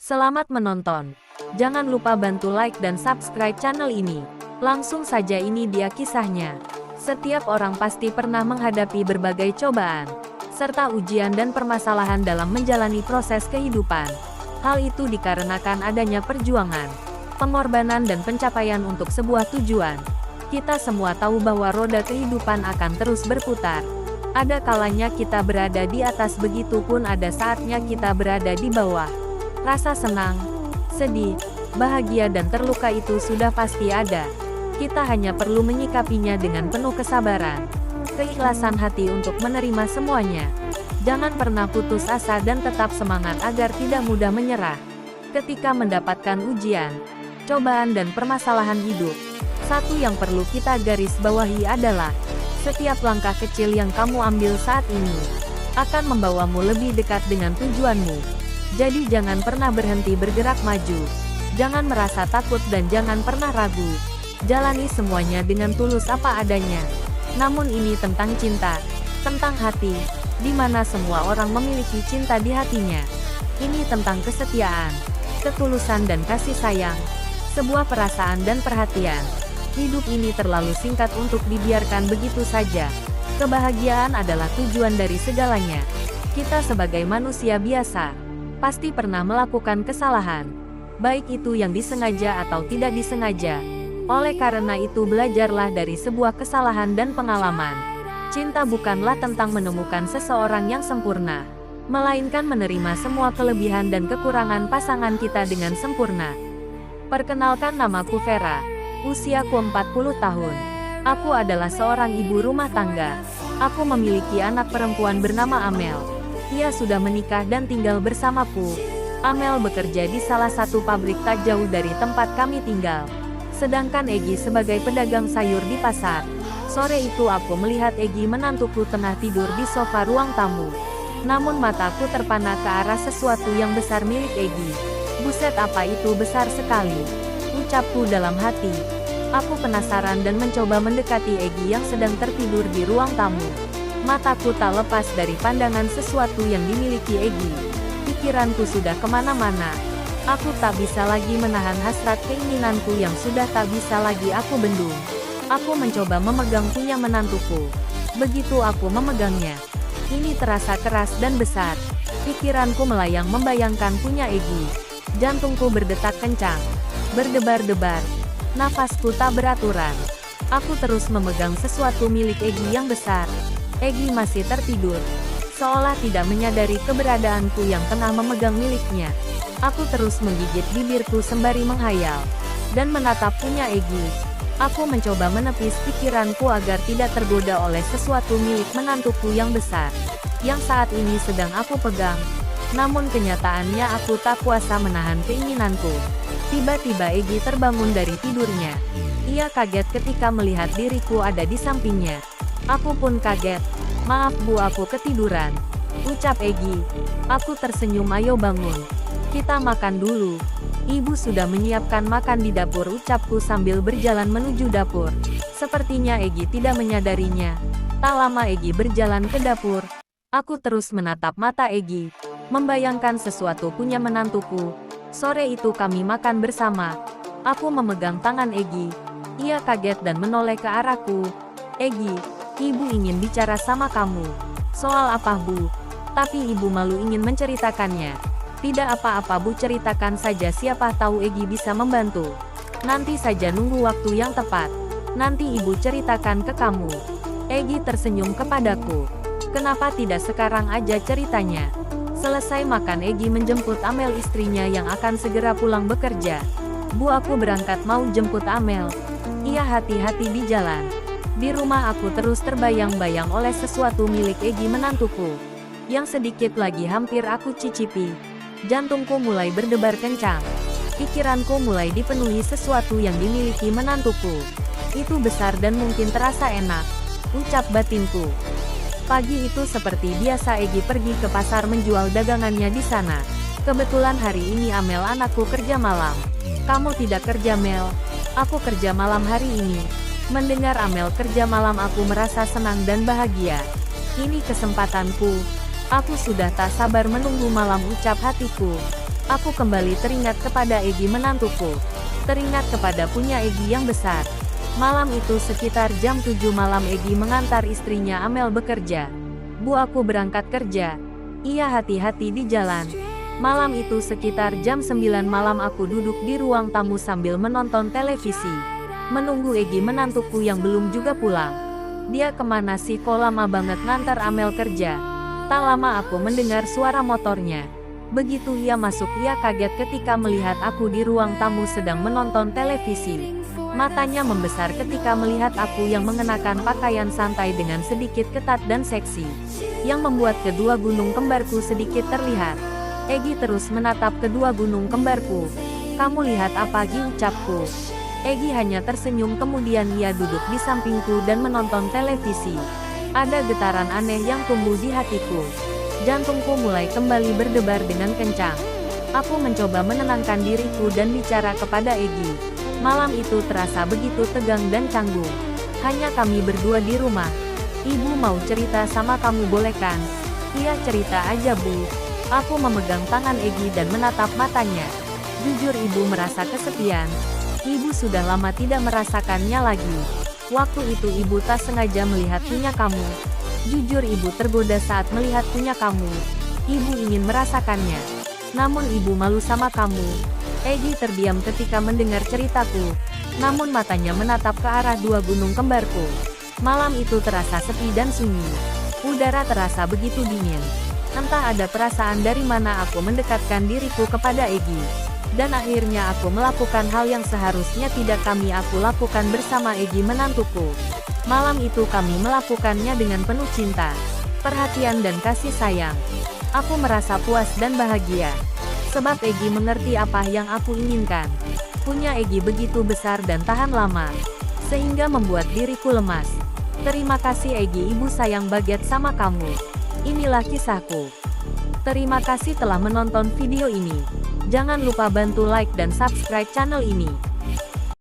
Selamat menonton. Jangan lupa bantu like dan subscribe channel ini. Langsung saja, ini dia kisahnya. Setiap orang pasti pernah menghadapi berbagai cobaan, serta ujian dan permasalahan dalam menjalani proses kehidupan. Hal itu dikarenakan adanya perjuangan, pengorbanan dan pencapaian untuk sebuah tujuan. Kita semua tahu bahwa roda kehidupan akan terus berputar. Ada kalanya kita berada di atas, begitu pun ada saatnya kita berada di bawah. Rasa senang, sedih, bahagia dan terluka itu sudah pasti ada. Kita hanya perlu menyikapinya dengan penuh kesabaran, keikhlasan hati untuk menerima semuanya. Jangan pernah putus asa dan tetap semangat agar tidak mudah menyerah. Ketika mendapatkan ujian, cobaan dan permasalahan hidup, satu yang perlu kita garis bawahi adalah setiap langkah kecil yang kamu ambil saat ini akan membawamu lebih dekat dengan tujuanmu. Jadi jangan pernah berhenti bergerak maju. Jangan merasa takut dan jangan pernah ragu. Jalani semuanya dengan tulus apa adanya. Namun ini tentang cinta, tentang hati, di mana semua orang memiliki cinta di hatinya. Ini tentang kesetiaan, ketulusan dan kasih sayang, sebuah perasaan dan perhatian. Hidup ini terlalu singkat untuk dibiarkan begitu saja. Kebahagiaan adalah tujuan dari segalanya. Kita sebagai manusia biasa pasti pernah melakukan kesalahan, baik itu yang disengaja atau tidak disengaja. Oleh karena itu, belajarlah dari sebuah kesalahan dan pengalaman. Cinta bukanlah tentang menemukan seseorang yang sempurna, melainkan menerima semua kelebihan dan kekurangan pasangan kita dengan sempurna. Perkenalkan, namaku Vera. Usiaku 40 tahun. Aku adalah seorang ibu rumah tangga. Aku memiliki anak perempuan bernama Amel. Ia sudah menikah dan tinggal bersamaku. Amel bekerja di salah satu pabrik tak jauh dari tempat kami tinggal. Sedangkan Egi sebagai pedagang sayur di pasar. Sore itu aku melihat Egi menantuku tengah tidur di sofa ruang tamu. Namun mataku terpana ke arah sesuatu yang besar milik Egi. Buset, apa itu besar sekali, ucapku dalam hati. Aku penasaran dan mencoba mendekati Egi yang sedang tertidur di ruang tamu. Mataku tak lepas dari pandangan sesuatu yang dimiliki Egi. Pikiranku sudah kemana-mana. Aku tak bisa lagi menahan hasrat keinginanku yang sudah tak bisa lagi aku bendung. Aku mencoba memegang punya menantuku. Begitu aku memegangnya, ini terasa keras dan besar. Pikiranku melayang membayangkan punya Egi. Jantungku berdetak kencang, berdebar-debar. Nafasku tak beraturan. Aku terus memegang sesuatu milik Egi yang besar. Egi masih tertidur, seolah tidak menyadari keberadaanku yang tengah memegang miliknya. Aku terus menggigit bibirku sembari menghayal dan menatap punya Egi. Aku mencoba menepis pikiranku agar tidak tergoda oleh sesuatu milik menantuku yang besar, yang saat ini sedang aku pegang. Namun kenyataannya aku tak kuasa menahan keinginanku. Tiba-tiba Egi terbangun dari tidurnya. Ia kaget ketika melihat diriku ada di sampingnya. Aku pun kaget. Maaf Bu, aku ketiduran, ucap Egi. Aku tersenyum. Ayo bangun, kita makan dulu. Ibu sudah menyiapkan makan di dapur, ucapku sambil berjalan menuju dapur. Sepertinya Egi tidak menyadarinya. Tak lama Egi berjalan ke dapur. Aku terus menatap mata Egi, membayangkan sesuatu punya menantuku. Sore itu kami makan bersama. Aku memegang tangan Egi. Ia kaget dan menoleh ke arahku. Egi, Ibu ingin bicara sama kamu. Soal apa Bu? Tapi Ibu malu ingin menceritakannya. Tidak apa-apa Bu, ceritakan saja, siapa tahu Egi bisa membantu. Nanti saja, nunggu waktu yang tepat. Nanti Ibu ceritakan ke kamu. Egi tersenyum kepadaku. Kenapa tidak sekarang aja ceritanya? Selesai makan, Egi menjemput Amel, istrinya yang akan segera pulang bekerja. Bu, aku berangkat mau jemput Amel. Ia hati-hati di jalan. Di rumah aku terus terbayang-bayang oleh sesuatu milik Egi menantuku, yang sedikit lagi hampir aku cicipi. Jantungku mulai berdebar kencang. Pikiranku mulai dipenuhi sesuatu yang dimiliki menantuku. Itu besar dan mungkin terasa enak, ucap batinku. Pagi itu seperti biasa Egi pergi ke pasar menjual dagangannya di sana. Kebetulan hari ini Amel anakku kerja malam. Kamu tidak kerja, Mel? Aku kerja malam hari ini. Mendengar Amel kerja malam, aku merasa senang dan bahagia. Ini kesempatanku. Aku sudah tak sabar menunggu malam, ucap hatiku. Aku kembali teringat kepada Egi menantuku. Teringat kepada punya Egi yang besar. Malam itu sekitar jam 7 malam Egi mengantar istrinya Amel bekerja. Bu, aku berangkat kerja. Iya, hati-hati di jalan. Malam itu sekitar jam 9 malam aku duduk di ruang tamu sambil menonton televisi. Menunggu Egi menantuku yang belum juga pulang. Dia kemana sih, kok lama banget ngantar Amel kerja. Tak lama aku mendengar suara motornya. Begitu ia masuk, ia kaget ketika melihat aku di ruang tamu sedang menonton televisi. Matanya membesar ketika melihat aku yang mengenakan pakaian santai dengan sedikit ketat dan seksi, yang membuat kedua gunung kembarku sedikit terlihat. Egi terus menatap kedua gunung kembarku. Kamu lihat apa, Gi, ucapku. Egi hanya tersenyum, kemudian ia duduk di sampingku dan menonton televisi. Ada getaran aneh yang tumbuh di hatiku. Jantungku mulai kembali berdebar dengan kencang. Aku mencoba menenangkan diriku dan bicara kepada Egi. Malam itu terasa begitu tegang dan canggung. Hanya kami berdua di rumah. Ibu mau cerita sama kamu, boleh kan? Iya, cerita aja, Bu. Aku memegang tangan Egi dan menatap matanya. Jujur, ibu merasa kesepian. Ibu sudah lama tidak merasakannya lagi. Waktu itu ibu tak sengaja melihat punya kamu. Jujur, ibu tergoda saat melihat punya kamu. Ibu ingin merasakannya. Namun ibu malu sama kamu. Egi terdiam ketika mendengar ceritaku. Namun matanya menatap ke arah dua gunung kembarku. Malam itu terasa sepi dan sunyi. Udara terasa begitu dingin. Entah ada perasaan dari mana aku mendekatkan diriku kepada Egi. Dan akhirnya aku melakukan hal yang seharusnya tidak aku lakukan bersama Egi menantuku. Malam itu kami melakukannya dengan penuh cinta, perhatian dan kasih sayang. Aku merasa puas dan bahagia. Sebab Egi mengerti apa yang aku inginkan. Punya Egi begitu besar dan tahan lama, sehingga membuat diriku lemas. Terima kasih Egi, ibu sayang banget sama kamu. Inilah kisahku. Terima kasih telah menonton video ini. Jangan lupa bantu like dan subscribe channel ini.